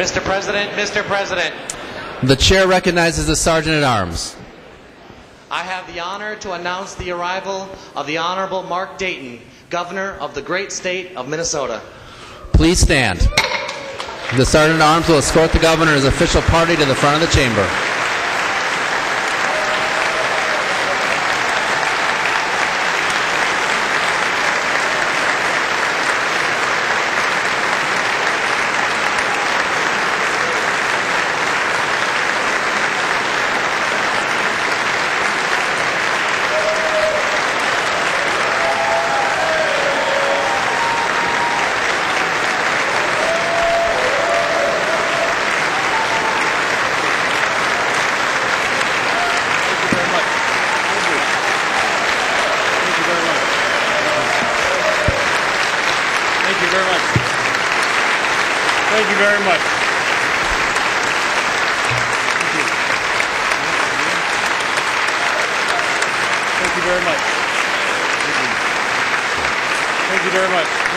Mr. President. The chair recognizes the Sergeant at Arms. I have the honor to announce the arrival of the Honorable Mark Dayton, Governor of the great state of Minnesota. Please stand. The Sergeant at Arms will escort the Governor and his official party to the front of the chamber.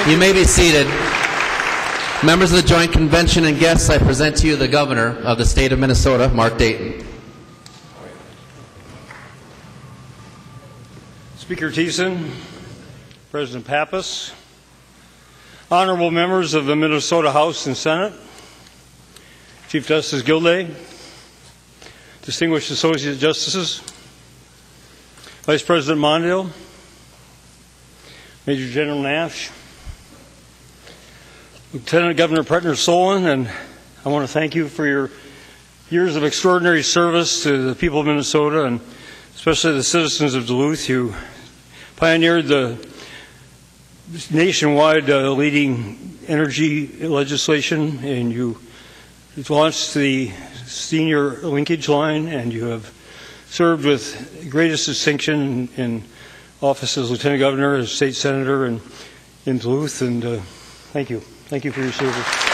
You may be seated. Members of the Joint Convention and guests, I present to you the Governor of the state of Minnesota, Mark Dayton. Speaker Thiessen, President Pappas, honorable members of the Minnesota House and Senate, Chief Justice Gilday, distinguished Associate Justices, Vice President Mondale, Major General Nash, Lieutenant Governor Pretner Solon, and I want to thank you for your years of extraordinary service to the people of Minnesota and especially the citizens of Duluth. You pioneered the nationwide leading energy legislation, and you launched the senior linkage line, and you have served with greatest distinction in office as Lieutenant Governor, as State Senator in Duluth, and thank you. Thank you for your service.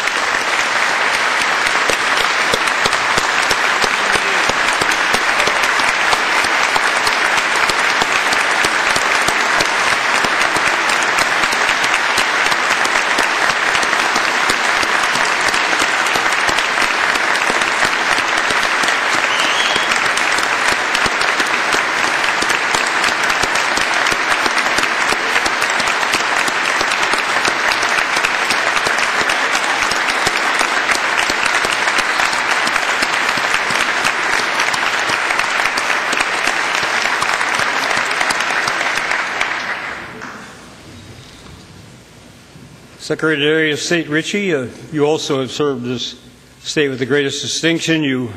Secretary of State Ritchie, you also have served this state with the greatest distinction. You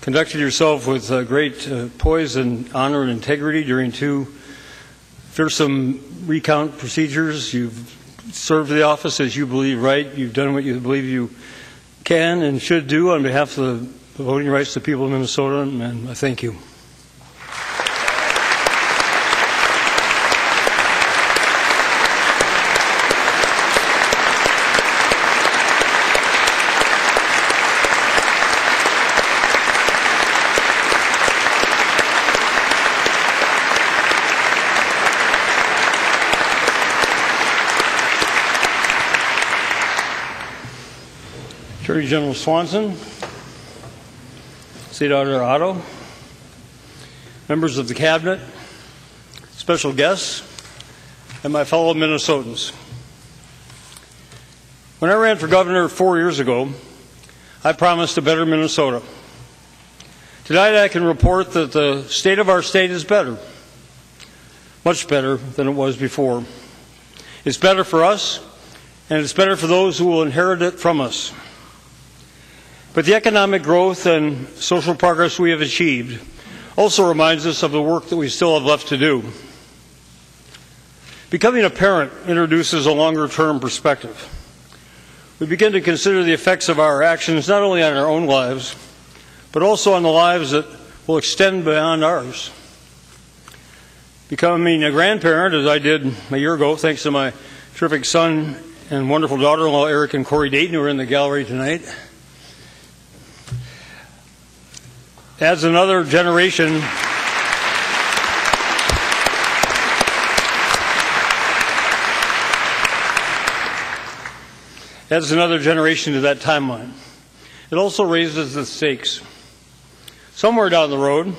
conducted yourself with great poise and honor and integrity during two fearsome recount procedures. You've served the office as you believe right. You've done what you believe you can and should do on behalf of the voting rights of the people of Minnesota, and I thank you. Attorney General Swanson, State Auditor Otto, members of the Cabinet, special guests, and my fellow Minnesotans. When I ran for governor 4 years ago, I promised a better Minnesota. Tonight I can report that the state of our state is better, much better than it was before. It's better for us, and it's better for those who will inherit it from us. But the economic growth and social progress we have achieved also reminds us of the work that we still have left to do. Becoming a parent introduces a longer-term perspective. We begin to consider the effects of our actions not only on our own lives, but also on the lives that will extend beyond ours. Becoming a grandparent, as I did a year ago, thanks to my terrific son and wonderful daughter-in-law, Eric and Corey Dayton, who are in the gallery tonight, adds another generation to that timeline. it also raises the stakes. Somewhere down the road,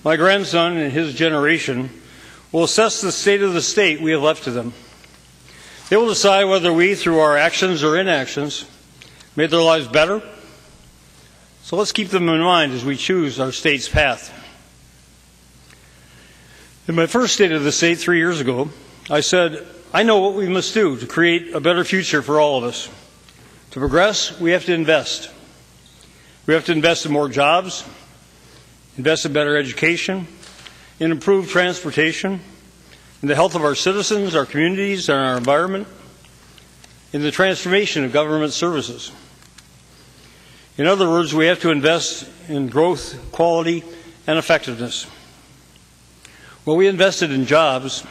my grandson and his generation will assess the state of the state we have left to them. They will decide whether we, through our actions or inactions, made their lives better. So let's keep them in mind as we choose our state's path. In my first State of the State 3 years ago, I said, I know what we must do to create a better future for all of us. To progress, we have to invest. We have to invest in more jobs, invest in better education, in improved transportation, in the health of our citizens, our communities, and our environment, in the transformation of government services. In other words, we have to invest in growth, quality, and effectiveness. Well, we invested in jobs.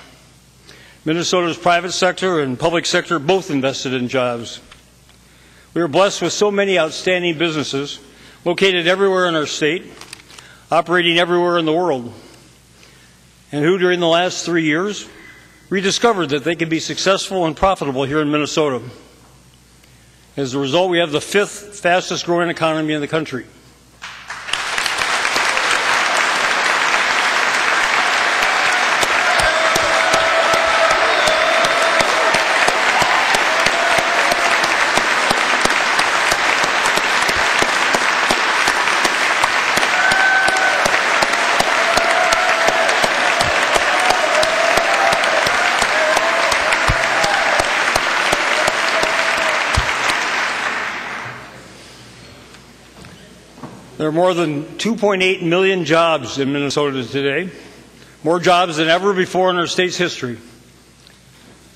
Minnesota's private sector and public sector both invested in jobs. We are blessed with so many outstanding businesses located everywhere in our state, operating everywhere in the world, and who during the last 3 years rediscovered that they can be successful and profitable here in Minnesota. As a result, we have the 5th fastest growing economy in the country. There are more than 2.8 million jobs in Minnesota today, more jobs than ever before in our state's history.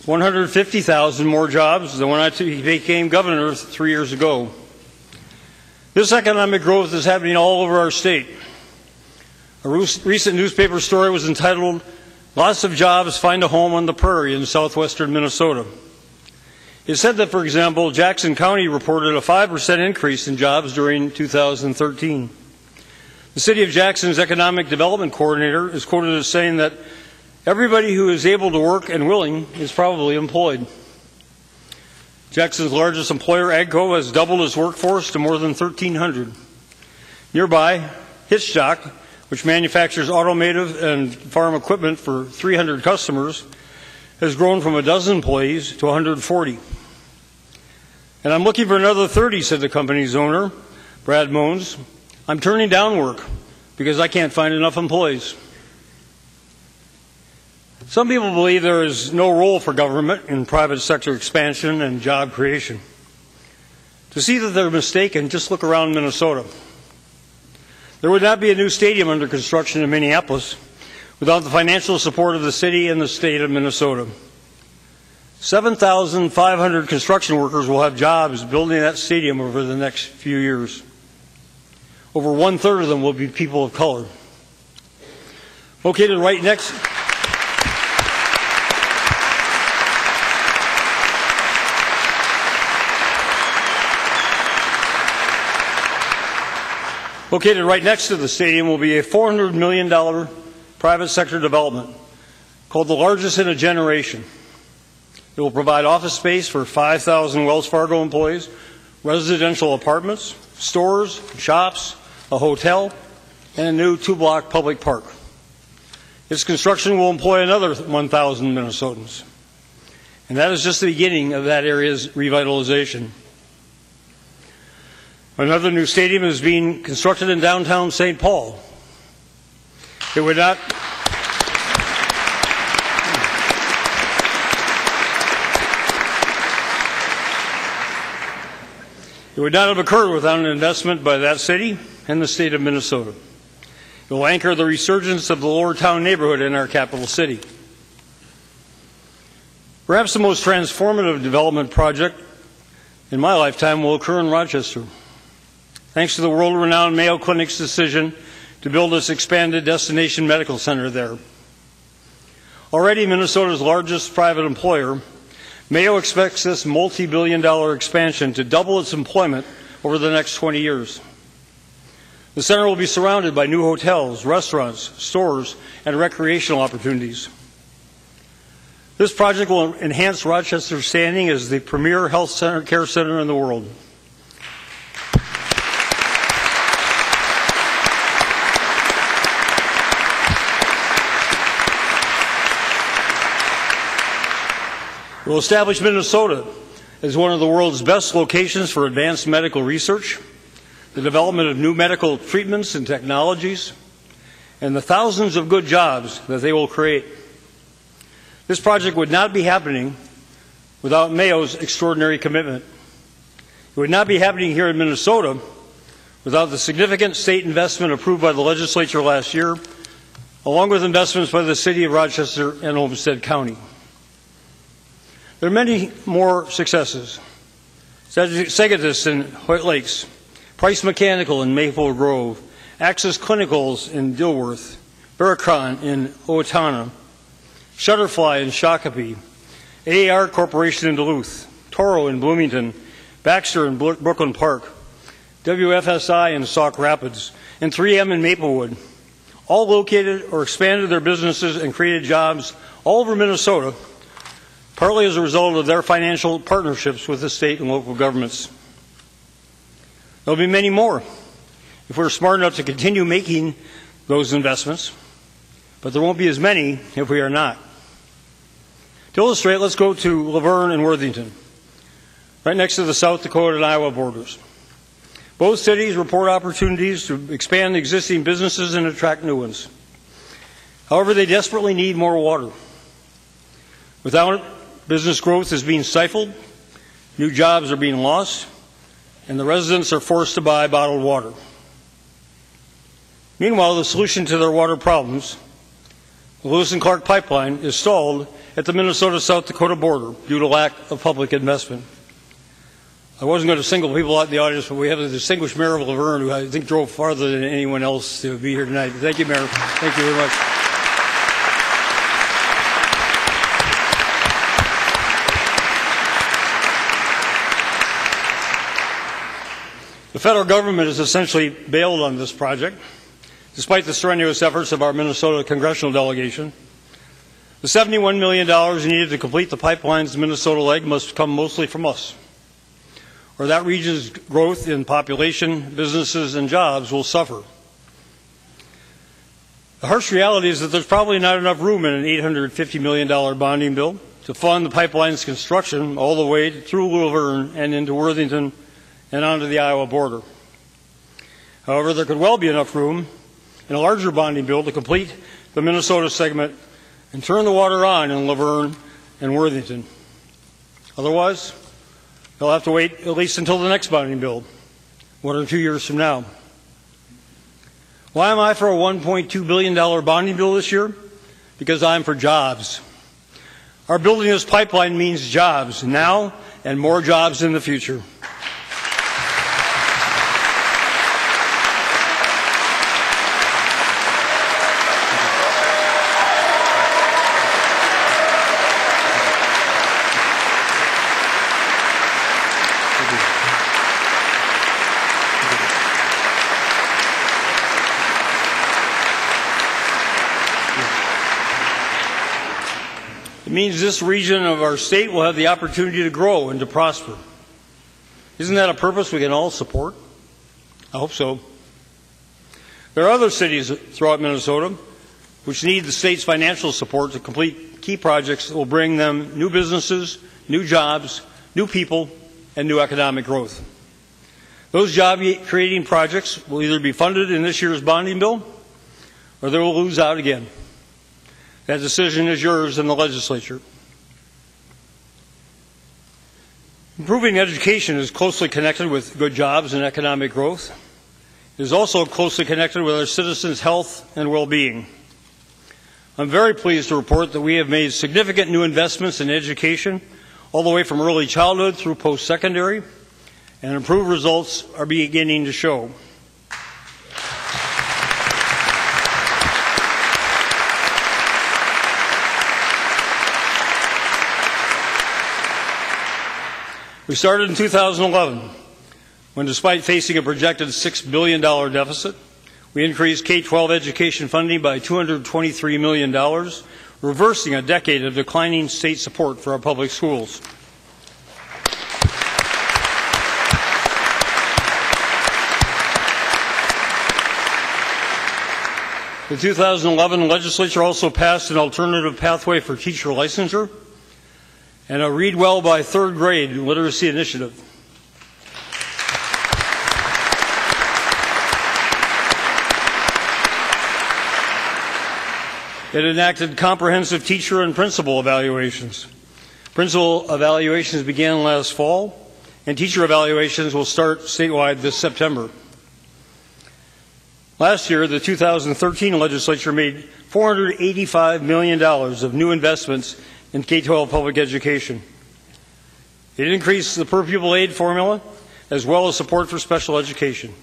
150,000 more jobs than when I became governor 3 years ago. This economic growth is happening all over our state. A recent newspaper story was entitled, "Lots of Jobs Find a Home on the Prairie in Southwestern Minnesota." It said that, for example, Jackson County reported a 5% increase in jobs during 2013. The City of Jackson's Economic Development Coordinator is quoted as saying that everybody who is able to work and willing is probably employed. Jackson's largest employer, AGCO, has doubled its workforce to more than 1,300. Nearby, Hitchcock, which manufactures automotive and farm equipment for 300 customers, has grown from a dozen employees to 140. And I'm looking for another 30, said the company's owner, Brad Mones. I'm turning down work because I can't find enough employees. Some people believe there is no role for government in private sector expansion and job creation. To see that they're mistaken, just look around Minnesota. There would not be a new stadium under construction in Minneapolis without the financial support of the city and the state of Minnesota. 7,500 construction workers will have jobs building that stadium over the next few years. Over 1/3 of them will be people of color. Located right next to the stadium will be a $400 million private sector development called the largest in a generation. It will provide office space for 5,000 Wells Fargo employees, residential apartments, stores, shops, a hotel, and a new 2-block public park. Its construction will employ another 1,000 Minnesotans. And that is just the beginning of that area's revitalization. Another new stadium is being constructed in downtown St. Paul. It would not have occurred without an investment by that city and the state of Minnesota. It will anchor the resurgence of the Lower Town neighborhood in our capital city. Perhaps the most transformative development project in my lifetime will occur in Rochester. Thanks to the world-renowned Mayo Clinic's decision to build this expanded destination medical center there. Already Minnesota's largest private employer, Mayo expects this multi-billion-dollar expansion to double its employment over the next 20 years. The center will be surrounded by new hotels, restaurants, stores, and recreational opportunities. This project will enhance Rochester's standing as the premier health care center in the world. It will establish Minnesota as one of the world's best locations for advanced medical research, the development of new medical treatments and technologies, and the thousands of good jobs that they will create. This project would not be happening without Mayo's extraordinary commitment. It would not be happening here in Minnesota without the significant state investment approved by the legislature last year, along with investments by the City of Rochester and Olmsted County. There are many more successes. Segatis in Hoyt Lakes, Price Mechanical in Maple Grove, Access Clinicals in Dilworth, Vericron in Owatonna, Shutterfly in Shakopee, AAR Corporation in Duluth, Toro in Bloomington, Baxter in Brooklyn Park, WFSI in Sauk Rapids, and 3M in Maplewood, all located or expanded their businesses and created jobs all over Minnesota, partly as a result of their financial partnerships with the state and local governments. There will be many more if we're smart enough to continue making those investments, but there won't be as many if we are not. To illustrate, let's go to Laverne and Worthington, right next to the South Dakota and Iowa borders. Both cities report opportunities to expand existing businesses and attract new ones. However, they desperately need more water. Without it, business growth is being stifled, new jobs are being lost, and the residents are forced to buy bottled water. Meanwhile, the solution to their water problems, the Lewis and Clark pipeline, is stalled at the Minnesota-South Dakota border due to lack of public investment. I wasn't going to single people out in the audience, but we have the distinguished Mayor of Laverne, who I think drove farther than anyone else to be here tonight. Thank you, Mayor. Thank you very much. The federal government has essentially bailed on this project, despite the strenuous efforts of our Minnesota congressional delegation. The $71 million needed to complete the pipeline's Minnesota leg must come mostly from us, or that region's growth in population, businesses, and jobs will suffer. The harsh reality is that there's probably not enough room in an $850 million bonding bill to fund the pipeline's construction all the way through Laverne and into Worthington and onto the Iowa border. However, there could well be enough room in a larger bonding bill to complete the Minnesota segment and turn the water on in Laverne and Worthington. Otherwise, they'll have to wait at least until the next bonding bill, 1 or 2 years from now. Why am I for a $1.2 billion bonding bill this year? Because I'm for jobs. Our building this pipeline means jobs now and more jobs in the future. It means this region of our state will have the opportunity to grow and to prosper. Isn't that a purpose we can all support? I hope so. There are other cities throughout Minnesota which need the state's financial support to complete key projects that will bring them new businesses, new jobs, new people, and new economic growth. Those job-creating projects will either be funded in this year's bonding bill or they will lose out again. That decision is yours in the legislature. Improving education is closely connected with good jobs and economic growth. It is also closely connected with our citizens' health and well-being. I'm very pleased to report that we have made significant new investments in education, all the way from early childhood through post-secondary, and improved results are beginning to show. We started in 2011, when despite facing a projected $6 billion deficit, we increased K-12 education funding by $223 million, reversing a decade of declining state support for our public schools. The 2011 legislature also passed an alternative pathway for teacher licensure and a Read Well by Third Grade Literacy Initiative. It enacted comprehensive teacher and principal evaluations. Principal evaluations began last fall, and teacher evaluations will start statewide this September. Last year, the 2013 legislature made $485 million of new investments in K-12 public education. It increased the per-pupil aid formula, as well as support for special education.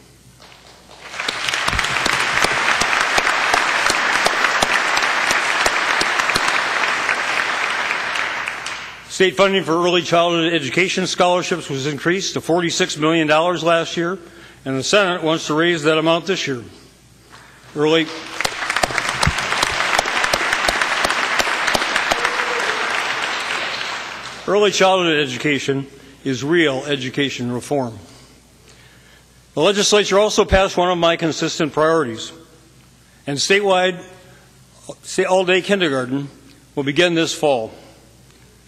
State funding for early childhood education scholarships was increased to $46 million last year, and the Senate wants to raise that amount this year. Early childhood education is real education reform. The legislature also passed one of my consistent priorities, and statewide all-day kindergarten will begin this fall.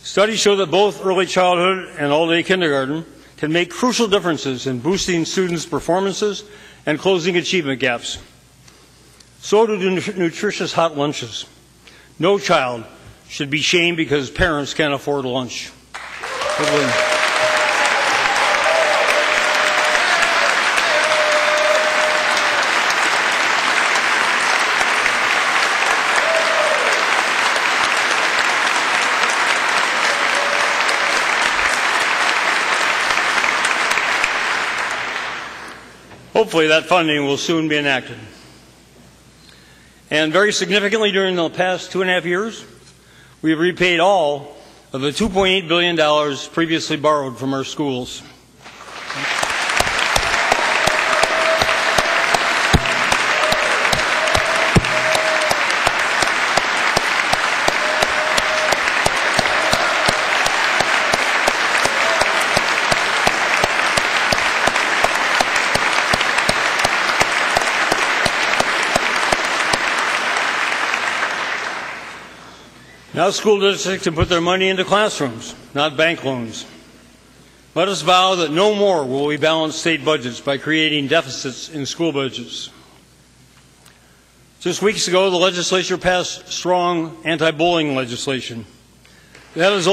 Studies show that both early childhood and all-day kindergarten can make crucial differences in boosting students' performances and closing achievement gaps. So do nutritious hot lunches. No child should be shamed because parents can't afford lunch. Hopefully that funding will soon be enacted. And very significantly, during the past 2.5 years, we have repaid all of the $2.8 billion previously borrowed from our schools. Now school districts can put their money into classrooms, not bank loans. Let us vow that no more will we balance state budgets by creating deficits in school budgets. Just weeks ago, the legislature passed strong anti-bullying legislation. That is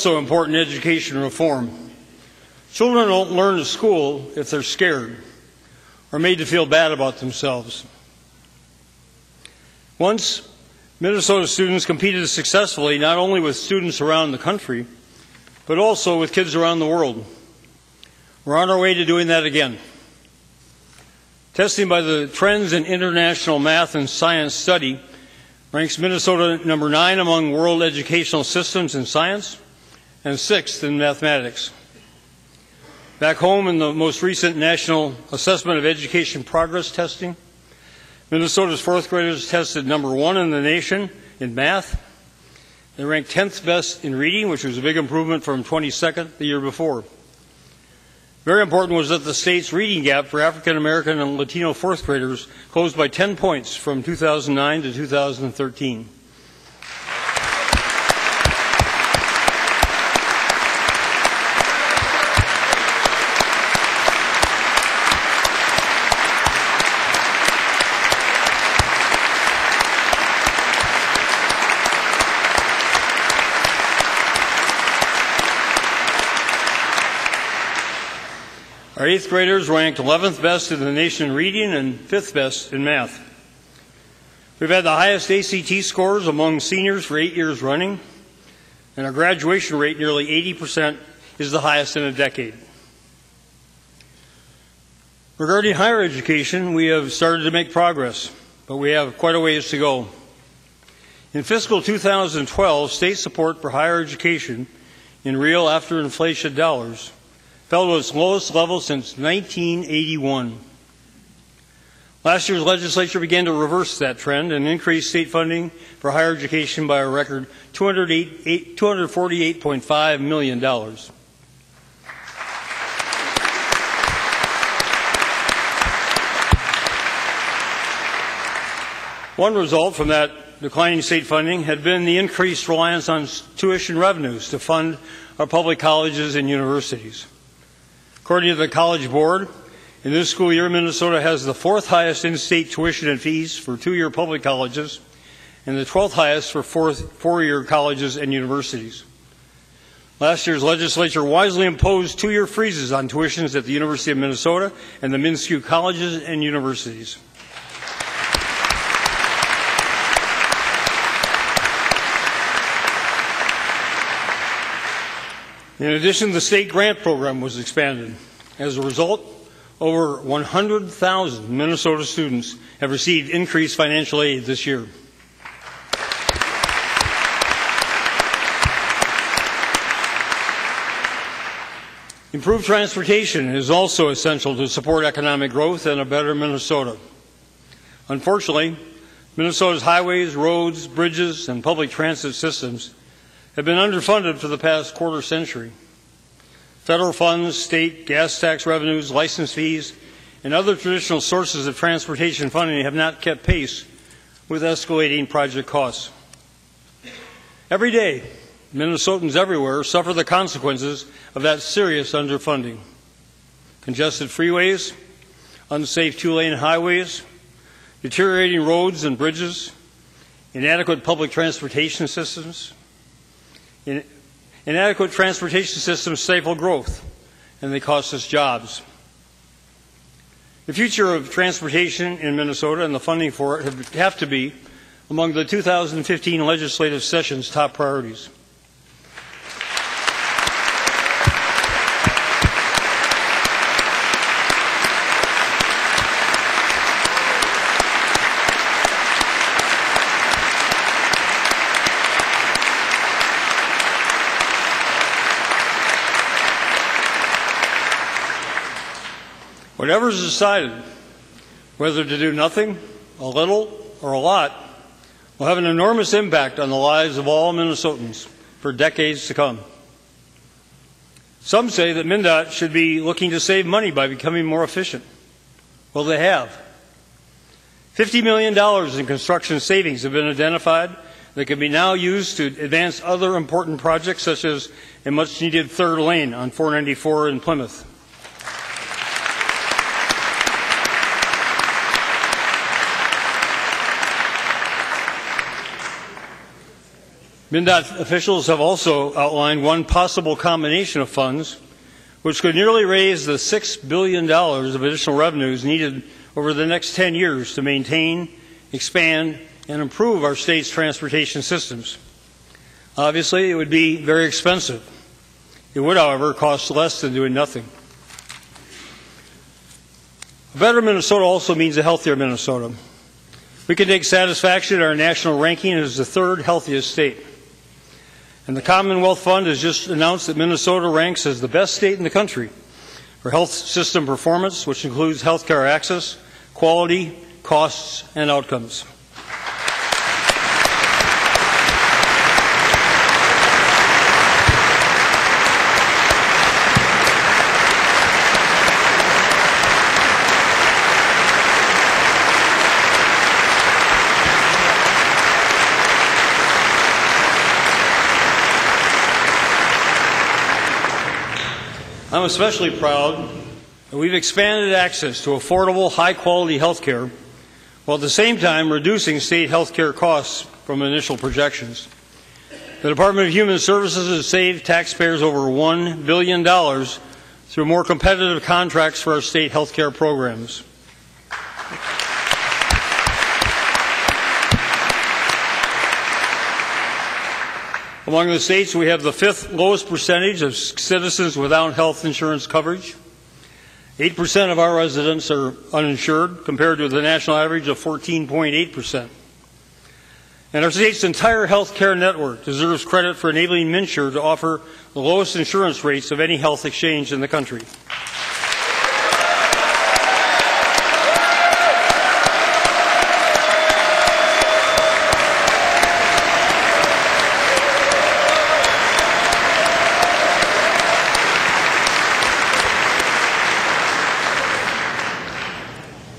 also important education reform. Children don't learn to school if they're scared or made to feel bad about themselves. Once, Minnesota students competed successfully not only with students around the country, but also with kids around the world. We're on our way to doing that again. Testing by the Trends in International Math and Science Study ranks Minnesota number 9 among world educational systems in science and 6th in mathematics. Back home in the most recent National Assessment of Education Progress testing, Minnesota's 4th graders tested number 1 in the nation in math. They ranked 10th best in reading, which was a big improvement from 22nd the year before. Very important was that the state's reading gap for African American and Latino 4th graders closed by 10 points from 2009 to 2013. Our 8th graders ranked 11th best in the nation in reading and 5th best in math. We've had the highest ACT scores among seniors for 8 years running, and our graduation rate, nearly 80%, is the highest in a decade. Regarding higher education, we have started to make progress, but we have quite a ways to go. In fiscal 2012, state support for higher education in real after-inflation dollars fell to its lowest level since 1981. Last year's legislature began to reverse that trend and increased state funding for higher education by a record $248.5 million. One result from that declining state funding had been the increased reliance on tuition revenues to fund our public colleges and universities. According to the College Board, in this school year, Minnesota has the 4th highest in-state tuition and fees for two-year public colleges and the 12th highest for four-year colleges and universities. Last year's legislature wisely imposed two-year freezes on tuitions at the University of Minnesota and the MnSCU colleges and universities. In addition, the state grant program was expanded. As a result, over 100,000 Minnesota students have received increased financial aid this year. Improved transportation is also essential to support economic growth and a better Minnesota. Unfortunately, Minnesota's highways, roads, bridges, and public transit systems have been underfunded for the past quarter century. Federal funds, state gas tax revenues, license fees, and other traditional sources of transportation funding have not kept pace with escalating project costs. Every day, Minnesotans everywhere suffer the consequences of that serious underfunding. Congested freeways, unsafe two-lane highways, deteriorating roads and bridges, inadequate public transportation systems. Inadequate transportation systems stifle growth, and they cost us jobs. The future of transportation in Minnesota and the funding for it have to be among the 2015 legislative session's top priorities. Whatever is decided, whether to do nothing, a little, or a lot, will have an enormous impact on the lives of all Minnesotans for decades to come. Some say that MnDOT should be looking to save money by becoming more efficient. Well, they have. $50 million in construction savings have been identified that can be now used to advance other important projects, such as a much-needed third lane on 494 in Plymouth. MnDOT officials have also outlined one possible combination of funds which could nearly raise the $6 billion of additional revenues needed over the next 10 years to maintain, expand, and improve our state's transportation systems. Obviously, it would be very expensive. It would, however, cost less than doing nothing. A better Minnesota also means a healthier Minnesota. We can take satisfaction in our national ranking as the 3rd healthiest state. And the Commonwealth Fund has just announced that Minnesota ranks as the best state in the country for health system performance, which includes health care access, quality, costs, and outcomes. I'm especially proud that we've expanded access to affordable, high-quality health care while at the same time reducing state health care costs from initial projections. The Department of Human Services has saved taxpayers over $1 billion through more competitive contracts for our state health care programs. Among the states, we have the 5th lowest percentage of citizens without health insurance coverage. 8% of our residents are uninsured, compared to the national average of 14.8%. And our state's entire health care network deserves credit for enabling MNsure to offer the lowest insurance rates of any health exchange in the country.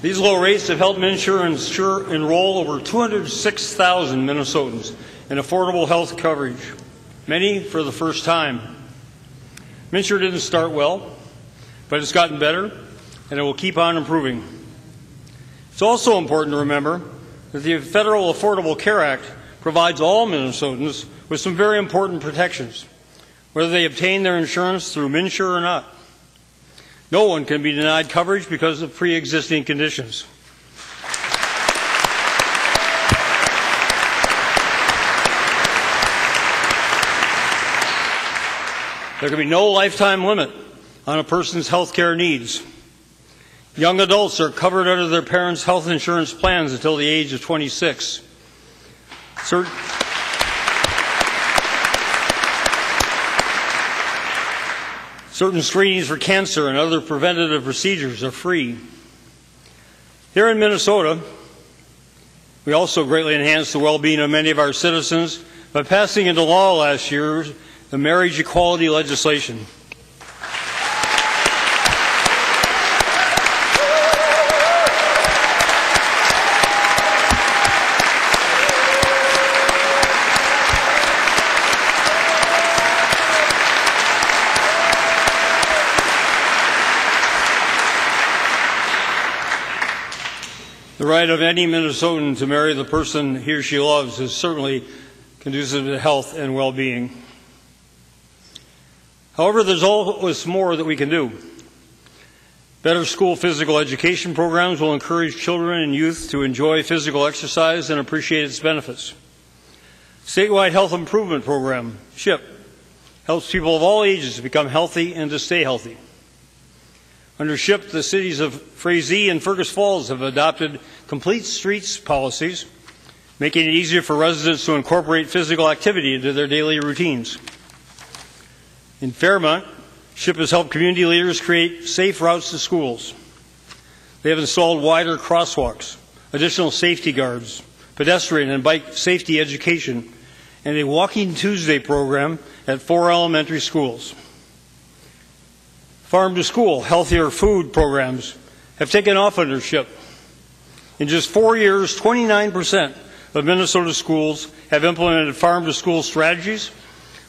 These low rates have helped MNsure enroll over 206,000 Minnesotans in affordable health coverage, many for the first time. MNsure didn't start well, but it's gotten better, and it will keep on improving. It's also important to remember that the Federal Affordable Care Act provides all Minnesotans with some very important protections, whether they obtain their insurance through MNsure or not. No one can be denied coverage because of pre-existing conditions. There can be no lifetime limit on a person's health care needs. Young adults are covered under their parents' health insurance plans until the age of 26. Certain screenings for cancer and other preventative procedures are free. Here in Minnesota, we also greatly enhanced the well-being of many of our citizens by passing into law last year the marriage equality legislation. The right of any Minnesotan to marry the person he or she loves is certainly conducive to health and well-being. However, there's always more that we can do. Better school physical education programs will encourage children and youth to enjoy physical exercise and appreciate its benefits. Statewide Health Improvement Program, SHIP, helps people of all ages become healthy and to stay healthy. Under SHIP, the cities of Frazee and Fergus Falls have adopted complete streets policies, making it easier for residents to incorporate physical activity into their daily routines. In Fairmont, SHIP has helped community leaders create safe routes to schools. They have installed wider crosswalks, additional safety guards, pedestrian and bike safety education, and a Walking Tuesday program at 4 elementary schools. Farm to School, healthier food programs have taken off under SHIP. In just 4 years, 29% of Minnesota schools have implemented farm to school strategies,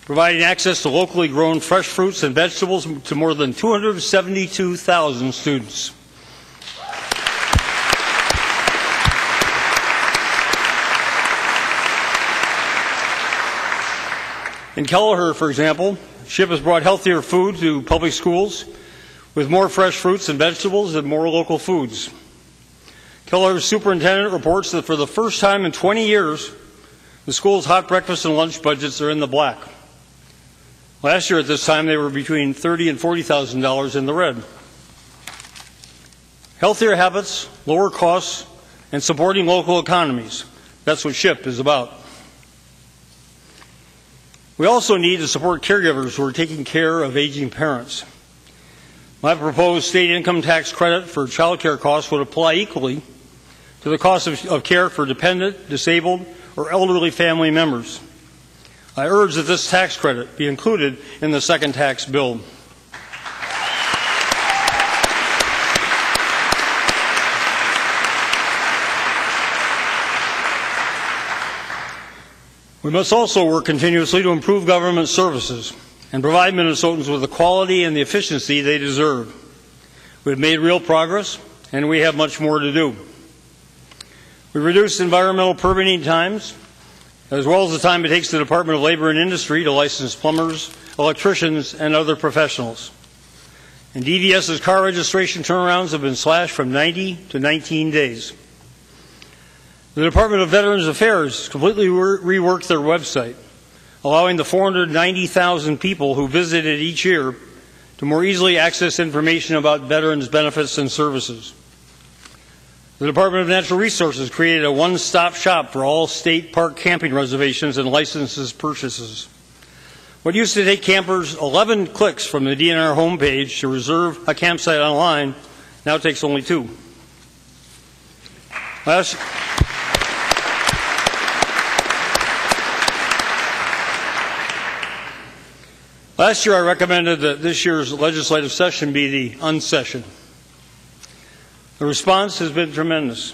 providing access to locally grown fresh fruits and vegetables to more than 272,000 students. In Kelleher, for example, SHIP has brought healthier food to public schools with more fresh fruits and vegetables and more local foods. Kelleher's superintendent reports that for the first time in 20 years, the school's hot breakfast and lunch budgets are in the black. Last year at this time, they were between $30,000 and $40,000 in the red. Healthier habits, lower costs, and supporting local economies. That's what SHIP is about. We also need to support caregivers who are taking care of aging parents. My proposed state income tax credit for child care costs would apply equally to the cost of care for dependent, disabled, or elderly family members. I urge that this tax credit be included in the second tax bill. We must also work continuously to improve government services and provide Minnesotans with the quality and the efficiency they deserve. We have made real progress, and we have much more to do. We reduced environmental permitting times, as well as the time it takes the Department of Labor and Industry to license plumbers, electricians, and other professionals. And DVS's car registration turnarounds have been slashed from 90 to 19 days. The Department of Veterans Affairs completely reworked their website, allowing the 490,000 people who visit it each year to more easily access information about veterans' benefits and services. The Department of Natural Resources created a one-stop shop for all state park camping reservations and licenses purchases. What used to take campers 11 clicks from the DNR homepage to reserve a campsite online now takes only 2. Last year I recommended that this year's legislative session be the unsession. The response has been tremendous.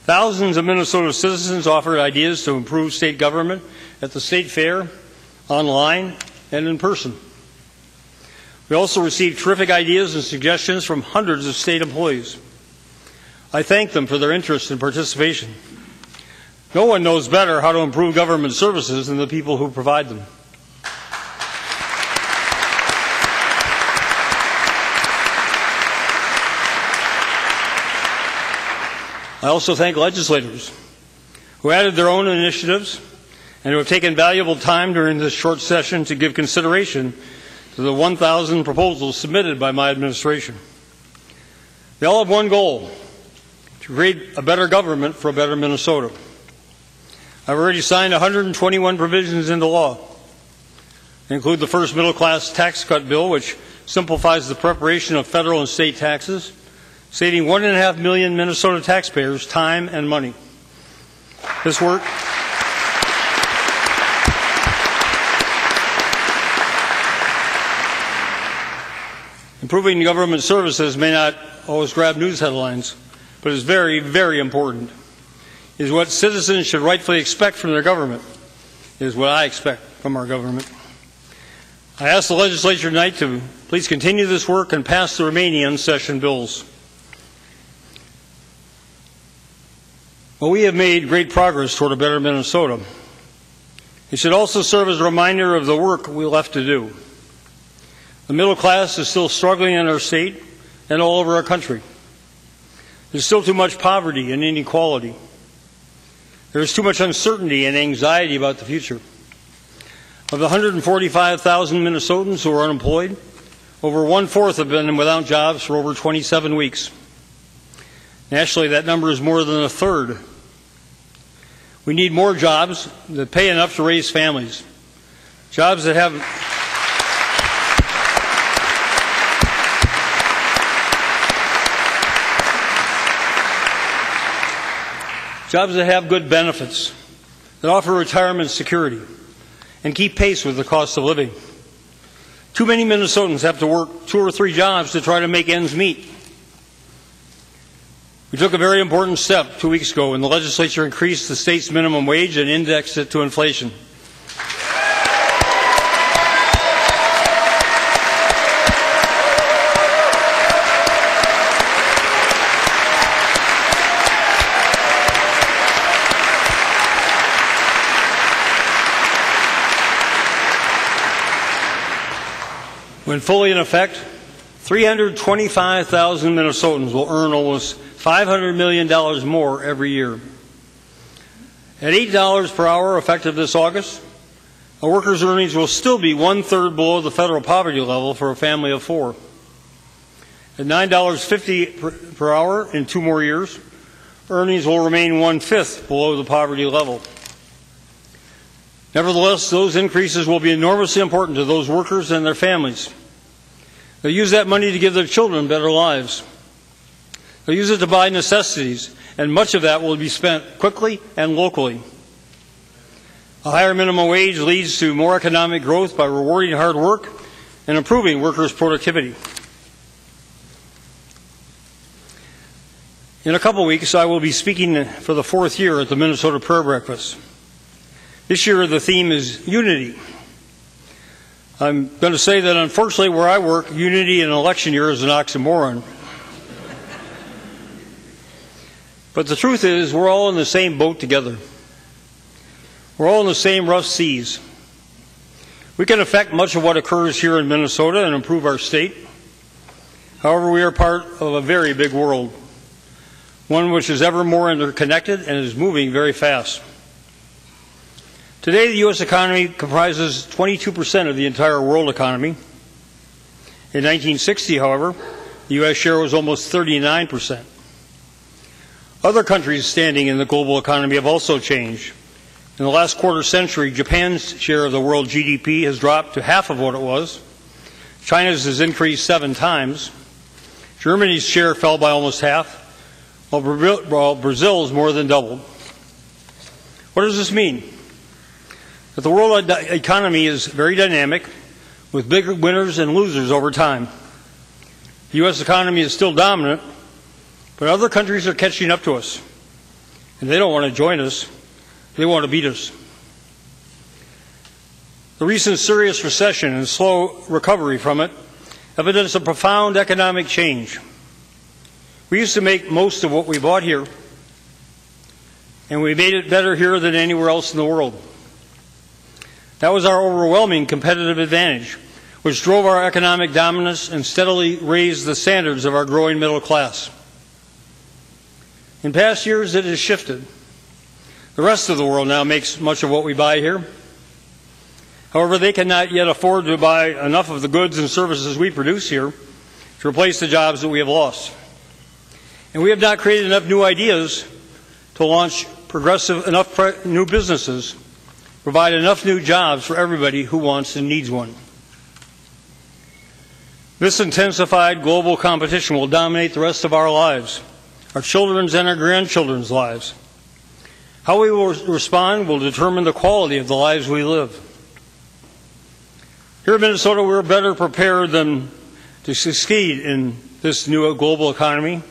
Thousands of Minnesota citizens offered ideas to improve state government at the state fair, online, and in person. We also received terrific ideas and suggestions from hundreds of state employees. I thank them for their interest and participation. No one knows better how to improve government services than the people who provide them. I also thank legislators who added their own initiatives and who have taken valuable time during this short session to give consideration to the 1,000 proposals submitted by my administration. They all have one goal: to create a better government for a better Minnesota. I've already signed 121 provisions into law. They include the first middle-class tax cut bill, which simplifies the preparation of federal and state taxes, saving 1.5 million Minnesota taxpayers time and money. This work improving government services may not always grab news headlines, but is very, very important. It is what citizens should rightfully expect from their government. It is what I expect from our government. I ask the legislature tonight to please continue this work and pass the remaining in-session bills. Well, we have made great progress toward a better Minnesota. It should also serve as a reminder of the work we left to do. The middle class is still struggling in our state and all over our country. There's still too much poverty and inequality. There is too much uncertainty and anxiety about the future. Of the 145,000 Minnesotans who are unemployed, over one-fourth have been without jobs for over 27 weeks. Nationally, that number is more than a third. We need more jobs that pay enough to raise families. Jobs that have good benefits, that offer retirement security, and keep pace with the cost of living. Too many Minnesotans have to work 2 or 3 jobs to try to make ends meet. We took a very important step 2 weeks ago when the legislature increased the state's minimum wage and indexed it to inflation. When fully in effect, 325,000 Minnesotans will earn almost $500 million more every year. At $8 per hour effective this August, a worker's earnings will still be 1/3 below the federal poverty level for a family of 4. At $9.50 per hour in 2 more years, earnings will remain 1/5 below the poverty level. Nevertheless, those increases will be enormously important to those workers and their families. They'll use that money to give their children better lives. They'll use it to buy necessities, and much of that will be spent quickly and locally. A higher minimum wage leads to more economic growth by rewarding hard work and improving workers' productivity. In a couple weeks, I will be speaking for the 4th year at the Minnesota Prayer Breakfast. This year, the theme is unity. I'm going to say that, unfortunately, where I work, unity in an election year is an oxymoron. But the truth is, we're all in the same boat together. We're all in the same rough seas. We can affect much of what occurs here in Minnesota and improve our state. However, we are part of a very big world, one which is ever more interconnected and is moving very fast. Today, the U.S. economy comprises 22% of the entire world economy. In 1960, however, the U.S. share was almost 39%. Other countries standing in the global economy have also changed. In the last quarter century, Japan's share of the world GDP has dropped to half of what it was. China's has increased 7 times. Germany's share fell by almost half, while Brazil's more than doubled. What does this mean? That the world economy is very dynamic, with big winners and losers over time. The U.S. economy is still dominant, But other countries are catching up to us, and they don't want to join us. They want to beat us. The recent serious recession and slow recovery from it evidence a profound economic change. We used to make most of what we bought here, and we made it better here than anywhere else in the world. That was our overwhelming competitive advantage, which drove our economic dominance and steadily raised the standards of our growing middle class. In past years, it has shifted. The rest of the world now makes much of what we buy here. However, they cannot yet afford to buy enough of the goods and services we produce here to replace the jobs that we have lost. And we have not created enough new ideas to launch enough new businesses, provide enough new jobs for everybody who wants and needs one. This intensified global competition will dominate the rest of our lives, our children's and our grandchildren's lives. How we will respond will determine the quality of the lives we live. Here in Minnesota, we're better prepared than to succeed in this new global economy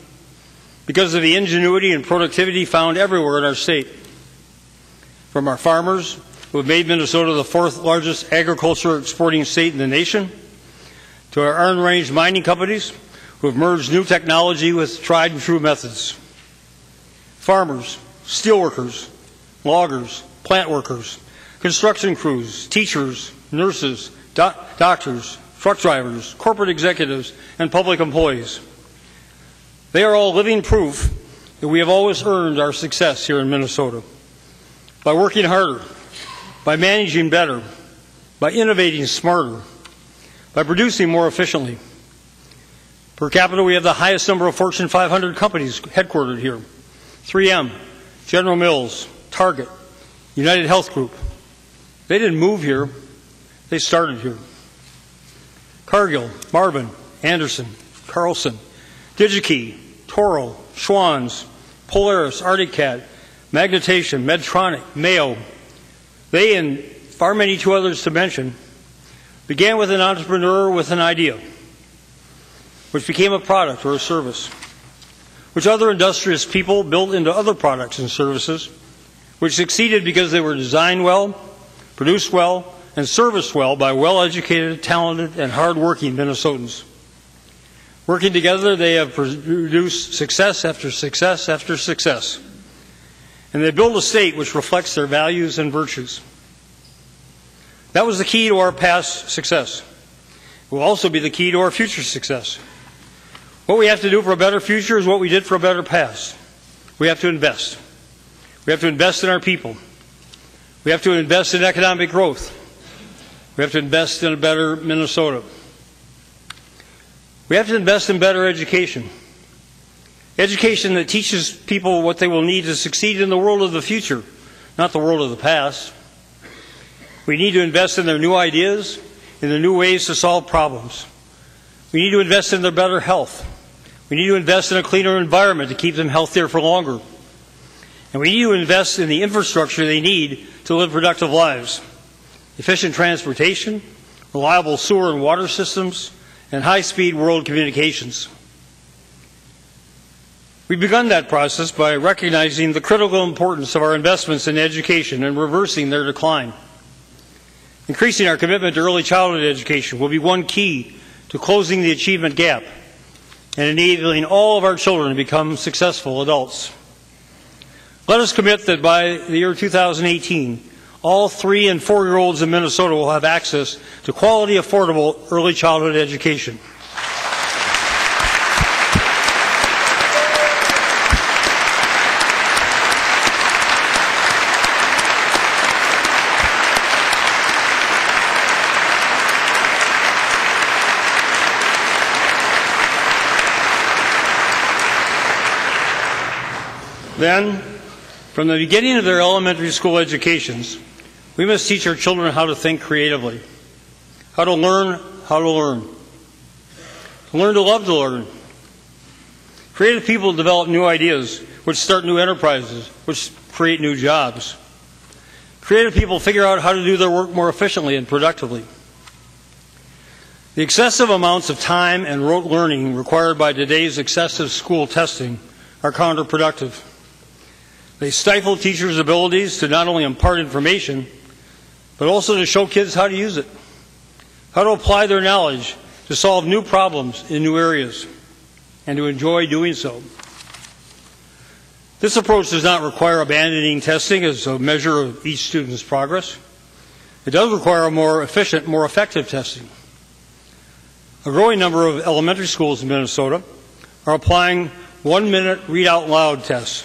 because of the ingenuity and productivity found everywhere in our state. From our farmers, who have made Minnesota the fourth largest agriculture exporting state in the nation, to our iron-range mining companies who have merged new technology with tried and true methods. Farmers, steelworkers, loggers, plant workers, construction crews, teachers, nurses, doctors, truck drivers, corporate executives, and public employees. They are all living proof that we have always earned our success here in Minnesota by working harder, by managing better, by innovating smarter, by producing more efficiently. Per capita, we have the highest number of Fortune 500 companies headquartered here. 3M, General Mills, Target, United Health Group. They didn't move here. They started here. Cargill, Marvin, Anderson, Carlson, DigiKey, Toro, Schwann's, Polaris, Arctic Cat, Magnetation, Medtronic, Mayo. They, and far many two others to mention, began with an entrepreneur with an idea, which became a product or a service, which other industrious people built into other products and services, which succeeded because they were designed well, produced well, and serviced well by well-educated, talented, and hard-working Minnesotans. Working together, they have produced success after success after success. And they build a state which reflects their values and virtues. That was the key to our past success. It will also be the key to our future success. What we have to do for a better future is what we did for a better past. We have to invest. We have to invest in our people. We have to invest in economic growth. We have to invest in a better Minnesota. We have to invest in better education. Education that teaches people what they will need to succeed in the world of the future, not the world of the past. We need to invest in their new ideas, in their new ways to solve problems. We need to invest in their better health. We need to invest in a cleaner environment to keep them healthier for longer. And we need to invest in the infrastructure they need to live productive lives. Efficient transportation, reliable sewer and water systems, and high-speed world communications. We've begun that process by recognizing the critical importance of our investments in education and reversing their decline. Increasing our commitment to early childhood education will be one key to closing the achievement gap and enabling all of our children to become successful adults. Let us commit that by the year 2018, all 3- and 4-year-olds in Minnesota will have access to quality, affordable early childhood education. Then, from the beginning of their elementary school educations, we must teach our children how to think creatively, how to learn to learn to love to learn. Creative people develop new ideas, which start new enterprises, which create new jobs. Creative people figure out how to do their work more efficiently and productively. The excessive amounts of time and rote learning required by today's excessive school testing are counterproductive. They stifle teachers' abilities to not only impart information, but also to show kids how to use it, how to apply their knowledge to solve new problems in new areas, and to enjoy doing so. This approach does not require abandoning testing as a measure of each student's progress. It does require a more efficient, more effective testing. A growing number of elementary schools in Minnesota are applying 1-minute read out loud tests,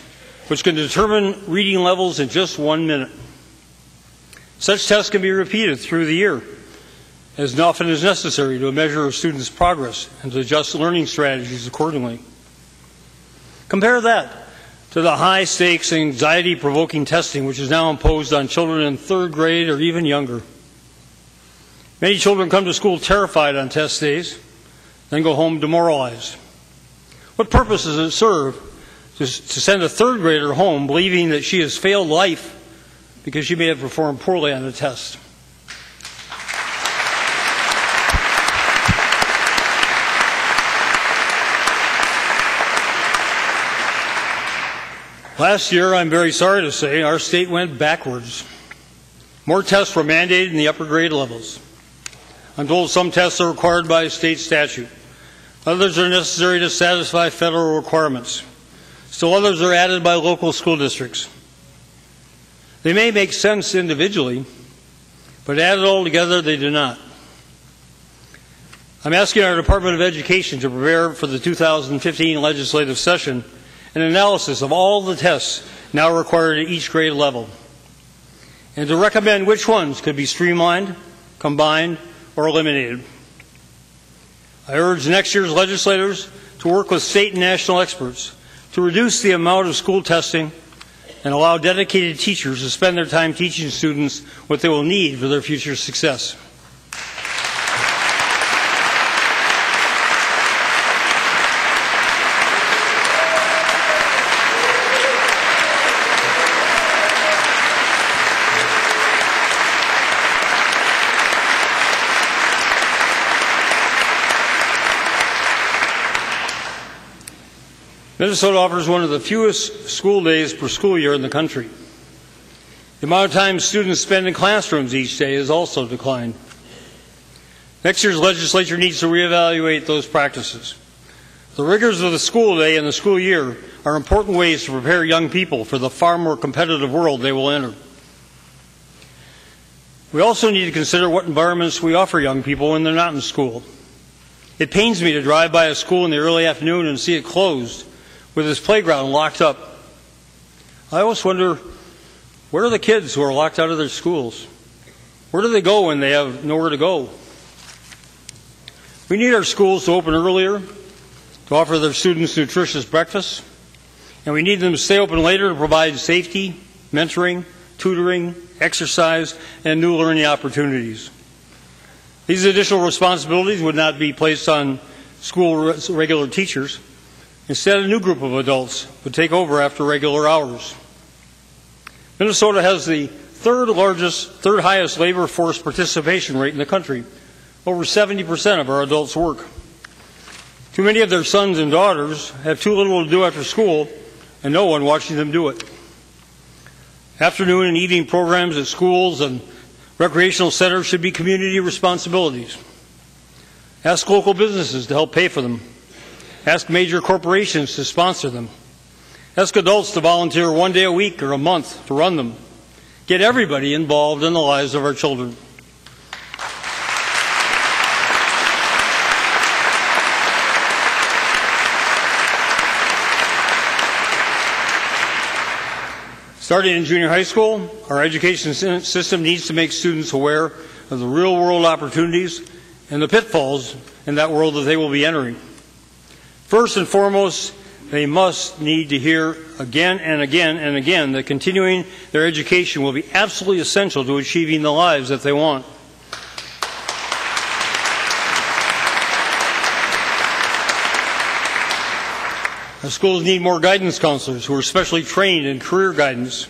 which can determine reading levels in just 1 minute. Such tests can be repeated through the year as often as necessary to measure a student's progress and to adjust learning strategies accordingly. Compare that to the high-stakes, anxiety-provoking testing which is now imposed on children in 3rd grade or even younger. Many children come to school terrified on test days, then go home demoralized. What purpose does it serve to send a 3rd grader home believing that she has failed life because she may have performed poorly on a test? Last year, I'm very sorry to say, our state went backwards. More tests were mandated in the upper grade levels. I'm told some tests are required by state statute. Others are necessary to satisfy federal requirements. Still others are added by local school districts. They may make sense individually, but added all together, they do not. I'm asking our Department of Education to prepare for the 2015 legislative session an analysis of all the tests now required at each grade level, and to recommend which ones could be streamlined, combined, or eliminated. I urge next year's legislators to work with state and national experts to reduce the amount of school testing and allow dedicated teachers to spend their time teaching students what they will need for their future success. Minnesota offers one of the fewest school days per school year in the country. The amount of time students spend in classrooms each day has also declined. Next year's legislature needs to reevaluate those practices. The rigors of the school day and the school year are important ways to prepare young people for the far more competitive world they will enter. We also need to consider what environments we offer young people when they're not in school. It pains me to drive by a school in the early afternoon and see it closed, with its playground locked up. I always wonder, where are the kids who are locked out of their schools? Where do they go when they have nowhere to go? We need our schools to open earlier, to offer their students nutritious breakfast, and we need them to stay open later to provide safety, mentoring, tutoring, exercise, and new learning opportunities. These additional responsibilities would not be placed on school regular teachers. Instead, a new group of adults would take over after regular hours. Minnesota has the third highest labor force participation rate in the country. Over 70% of our adults work. Too many of their sons and daughters have too little to do after school and no one watching them do it. Afternoon and evening programs at schools and recreational centers should be community responsibilities. Ask local businesses to help pay for them. Ask major corporations to sponsor them. Ask adults to volunteer 1 day a week or a month to run them. Get everybody involved in the lives of our children. Starting in junior high school, our education system needs to make students aware of the real-world opportunities and the pitfalls in that world that they will be entering. First and foremost, they must need to hear again and again and again that continuing their education will be absolutely essential to achieving the lives that they want. Our schools need more guidance counselors who are specially trained in career guidance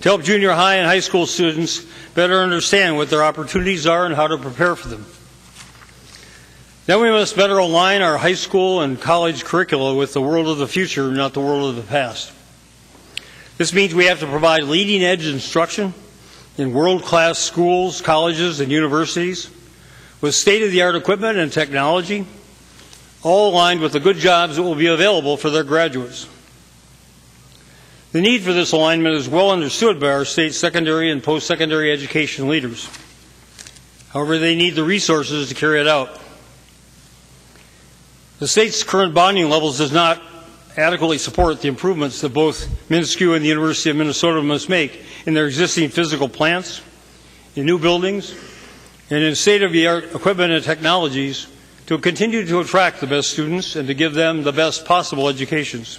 to help junior high and high school students better understand what their opportunities are and how to prepare for them. Then we must better align our high school and college curricula with the world of the future, not the world of the past. This means we have to provide leading-edge instruction in world-class schools, colleges, and universities with state-of-the-art equipment and technology, all aligned with the good jobs that will be available for their graduates. The need for this alignment is well understood by our state secondary and post-secondary education leaders. However, they need the resources to carry it out. The state's current bonding levels does not adequately support the improvements that both MnSCU and the University of Minnesota must make in their existing physical plants, in new buildings, and in state-of-the-art equipment and technologies to continue to attract the best students and to give them the best possible educations.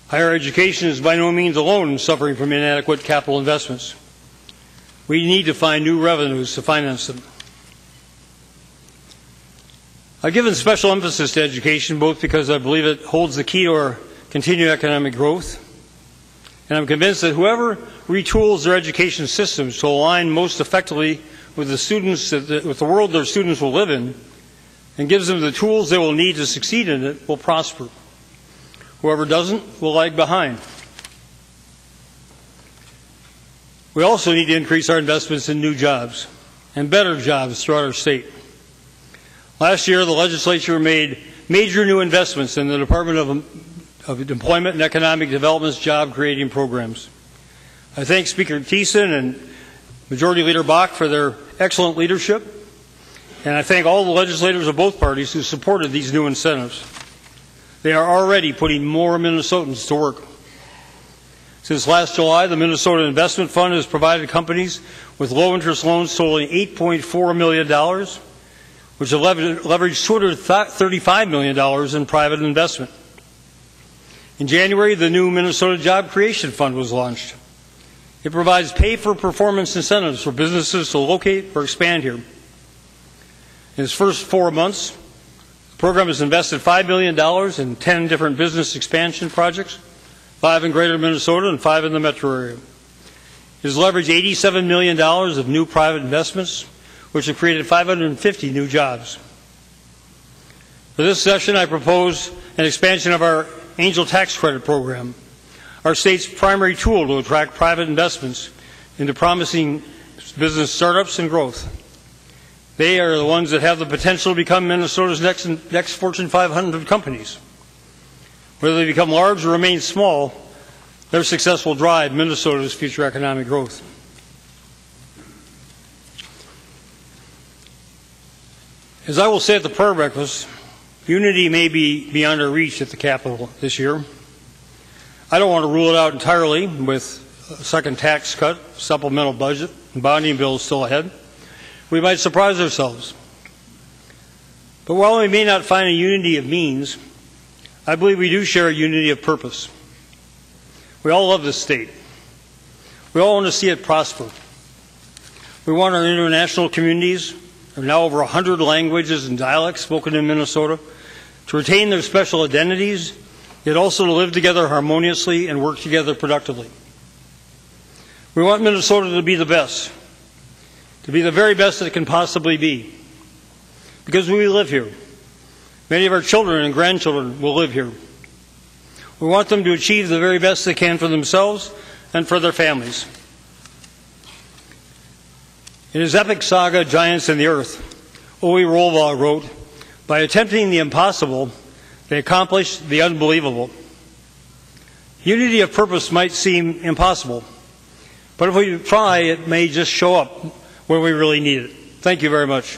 Higher education is by no means alone in suffering from inadequate capital investments. We need to find new revenues to finance them. I've given special emphasis to education both because I believe it holds the key to our continued economic growth, and I'm convinced that whoever retools their education systems to align most effectively with the world their students will live in and gives them the tools they will need to succeed in it will prosper. Whoever doesn't will lag behind. We also need to increase our investments in new jobs and better jobs throughout our state. Last year, the legislature made major new investments in the Department of Employment and Economic Development's job-creating programs. I thank Speaker Thiessen and Majority Leader Bach for their excellent leadership, and I thank all the legislators of both parties who supported these new incentives. They are already putting more Minnesotans to work. Since last July, the Minnesota Investment Fund has provided companies with low-interest loans totaling $8.4 million, which have leveraged $235 million in private investment. In January, the new Minnesota Job Creation Fund was launched. It provides pay-for-performance incentives for businesses to locate or expand here. In its first 4 months, the program has invested $5 million in 10 different business expansion projects, 5 in greater Minnesota and 5 in the metro area. It has leveraged $87 million of new private investments, which have created 550 new jobs. For this session, I propose an expansion of our Angel Tax Credit program, our state's primary tool to attract private investments into promising business startups and growth. They are the ones that have the potential to become Minnesota's next Fortune 500 companies. Whether they become large or remain small, their success will drive Minnesota's future economic growth. As I will say at the prayer breakfast, unity may be beyond our reach at the Capitol this year. I don't want to rule it out entirely with a second tax cut, supplemental budget, and bonding bills still ahead. We might surprise ourselves. But while we may not find a unity of means, I believe we do share a unity of purpose. We all love this state. We all want to see it prosper. We want our international communities, there are now over 100 languages and dialects spoken in Minnesota, to retain their special identities, yet also to live together harmoniously and work together productively. We want Minnesota to be the best, to be the very best that it can possibly be, because we live here. Many of our children and grandchildren will live here. We want them to achieve the very best they can for themselves and for their families. In his epic saga, Giants in the Earth, O.E. Rolvaugh wrote, "By attempting the impossible, they accomplished the unbelievable." Unity of purpose might seem impossible, but if we try, it may just show up where we really need it. Thank you very much.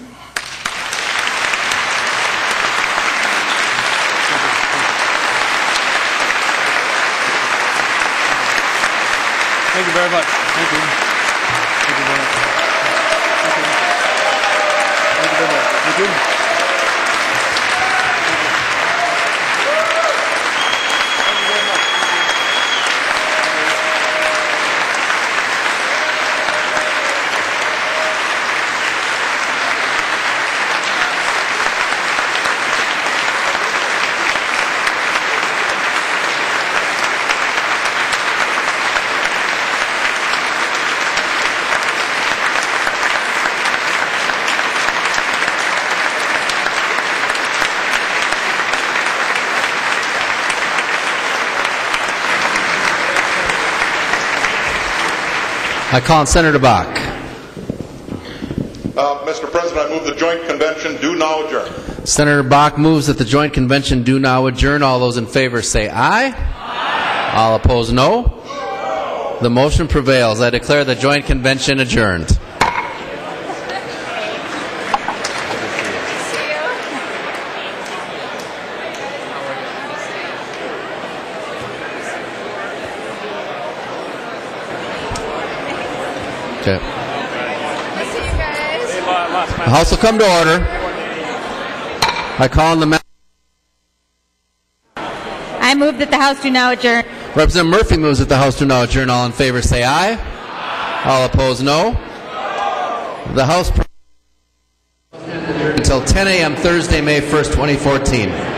Thank you very much. Thank you. Thank you very much. Thank you. Thank you very much. Thank you. I call on Senator Bach. Mr. President, I move the joint convention do now adjourn. Senator Bach moves that the joint convention do now adjourn. All those in favor say aye. Aye. All opposed, no. No. The motion prevails. I declare the joint convention adjourned. Okay. The House will come to order. I call on the I move that the House do now adjourn. Representative Murphy moves that the House do now adjourn. All in favor say aye. Aye. All opposed, no. The House until 10 a.m. Thursday, May 1st, 2014.